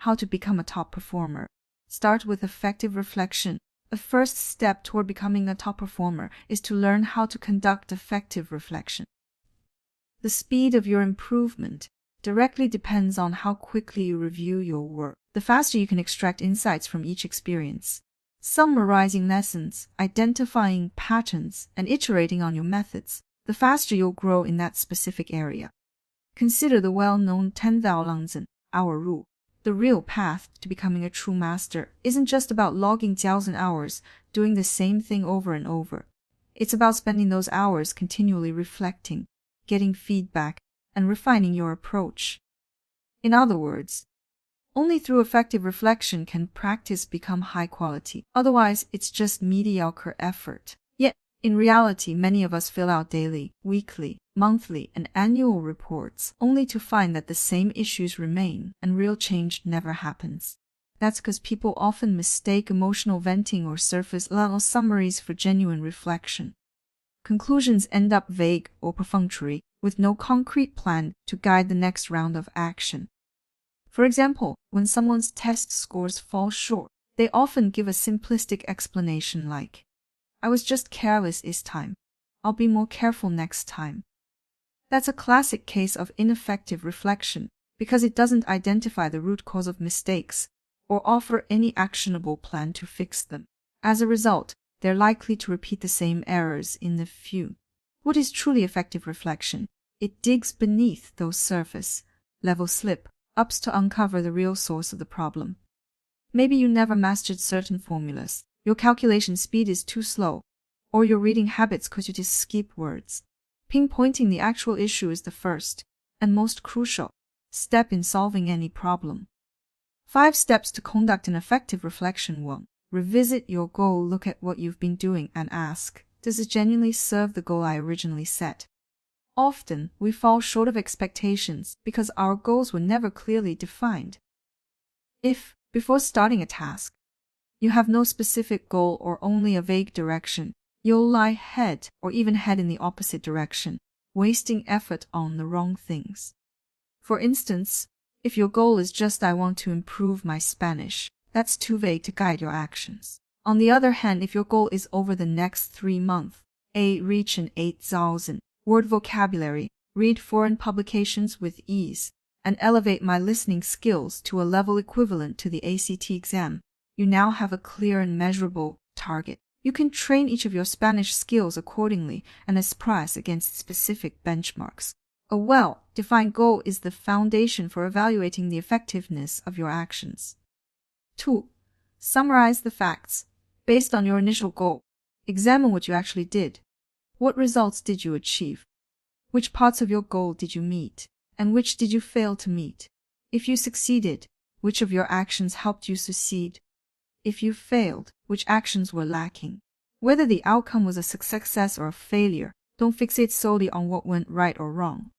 How to become a top performer. Start with effective reflection. A first step toward becoming a top performer is to learn how to conduct effective reflection. The speed of your improvement directly depends on how quickly you review your work. The faster you can extract insights from each experience, summarizing lessons, identifying patterns, and iterating on your methods, the faster you'll grow in that specific area. Consider the well-known 10,000 hour rule. The real path to becoming a true master isn't just about logging 1,000 hours, doing the same thing over and over. It's about spending those hours continually reflecting, getting feedback, and refining your approach. In other words, only through effective reflection can practice become high quality. Otherwise, it's just mediocre effort. Yet, in reality, many of us fill out daily, weekly, monthly, and annual reports only to find that the same issues remain and real change never happens. That's because people often mistake emotional venting or surface level summaries for genuine reflection. Conclusions end up vague or perfunctory, with no concrete plan to guide the next round of action. For example, when someone's test scores fall short, they often give a simplistic explanation like, "I was just careless this time. I'll be more careful next time." That's a classic case of ineffective reflection because it doesn't identify the root cause of mistakes or offer any actionable plan to fix them. As a result, they're likely to repeat the same errors in the future. What is truly effective reflection? It digs beneath those surface-level slip-ups to uncover the real source of the problem. Maybe you never mastered certain formulas, your calculation speed is too slow, or your reading habits cause you to skip words. Pinpointing the actual issue is the first, and most crucial, step in solving any problem. 5 steps to conduct an effective reflection. 1. Revisit your goal. Look at what you've been doing and ask, does it genuinely serve the goal I originally set? Often, we fall short of expectations because our goals were never clearly defined. If, before starting a task, you have no specific goal or only a vague direction, you'll lie head or even head in the opposite direction, wasting effort on the wrong things. For instance, if your goal is just "I want to improve my Spanish," that's too vague to guide your actions. On the other hand, if your goal is over the next 3 months, reach an 8,000 word vocabulary, read foreign publications with ease, and elevate my listening skills to a level equivalent to the ACT exam, you now have a clear and measurable target. You can train each of your Spanish skills accordingly and assess against specific benchmarks. A well-defined goal is the foundation for evaluating the effectiveness of your actions. 2. Summarize the facts. Based on your initial goal, examine what you actually did. What results did you achieve? Which parts of your goal did you meet? And which did you fail to meet? If you succeeded, which of your actions helped you succeed? If you failed, which actions were lacking? Whether the outcome was a success or a failure, don't fixate solely on what went right or wrong.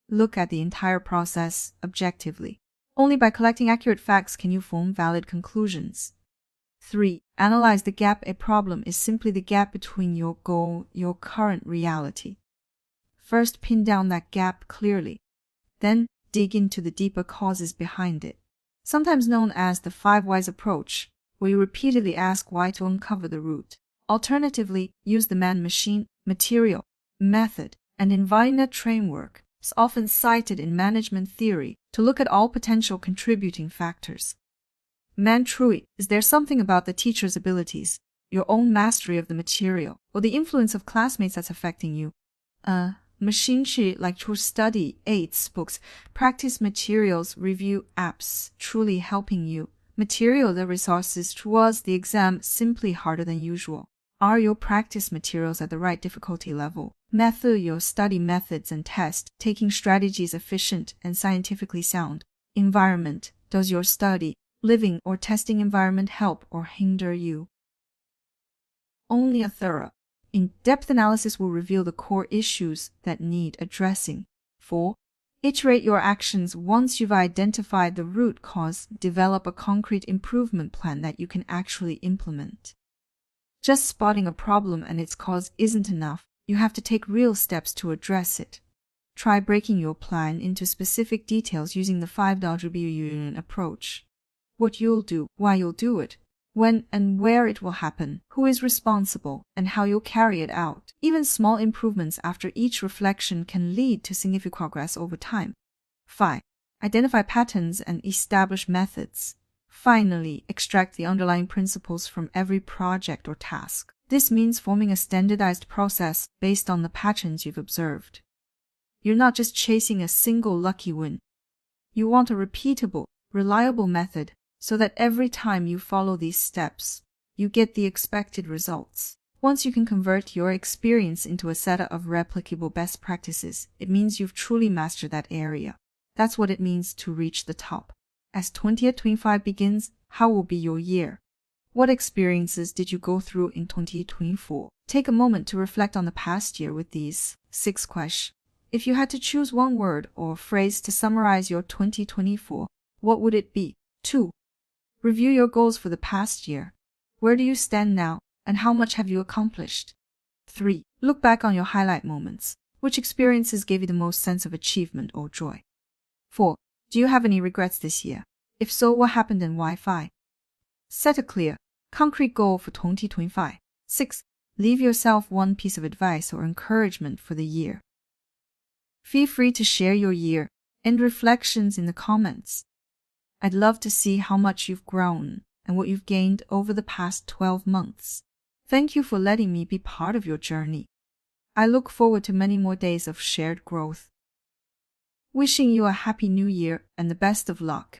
Look at the entire process objectively. Only by collecting accurate facts can you form valid conclusions. 3. Analyze the gap. A problem is simply the gap between your goal and your current reality. First, pin down that gap clearly. Then, dig into the deeper causes behind it. Sometimes known as the 5 whys approach, where you repeatedly ask why to uncover the root. Alternatively, use the man-machine, material, method, and environment framework, often cited in management theory, to look at all potential contributing factors. Man-trui, is there something about the teacher's abilities, your own mastery of the material, or the influence of classmates that's affecting you? Machine-chi, like to study aids, books, practice materials, review apps, truly helping you. Material, the resources towards the exam simply harder than usual. Are your practice materials at the right difficulty level? Method, your study methods and test taking strategies efficient and scientifically sound. Environment, does your study, living or testing environment help or hinder you? Only a thorough, in-depth analysis will reveal the core issues that need addressing. 4. Iterate your actions. Once you've identified the root cause, develop a concrete improvement plan that you can actually implement. Just spotting a problem and its cause isn't enough. You have to take real steps to address it. Try breaking your plan into specific details using the 5W approach. what you'll do, why you'll do it, when and where it will happen, who is responsible, and how you'll carry it out. Even small improvements after each reflection can lead to significant progress over time. 5. Identify patterns and establish methods. Finally, extract the underlying principles from every project or task. This means forming a standardized process based on the patterns you've observed. You're not just chasing a single lucky win. You want a repeatable, reliable method so that every time you follow these steps, you get the expected results. Once you can convert your experience into a set of replicable best practices, it means you've truly mastered that area. That's what it means to reach the top. As 2025 begins, how will be your year? What experiences did you go through in 2024? Take a moment to reflect on the past year with these 6 questions. If you had to choose one word or phrase to summarize your 2024, what would it be? 2. Review your goals for the past year. Where do you stand now, and how much have you accomplished? 3. Look back on your highlight moments. Which experiences gave you the most sense of achievement or joy? 4. Do you have any regrets this year? If so, what happened and why? 5. Set a clear, concrete goal for 2025. 6. Leave yourself one piece of advice or encouragement for the year. Feel free to share your year and reflections in the comments. I'd love to see how much you've grown and what you've gained over the past 12 months. Thank you for letting me be part of your journey. I look forward to many more days of shared growth. Wishing you a happy new year and the best of luck.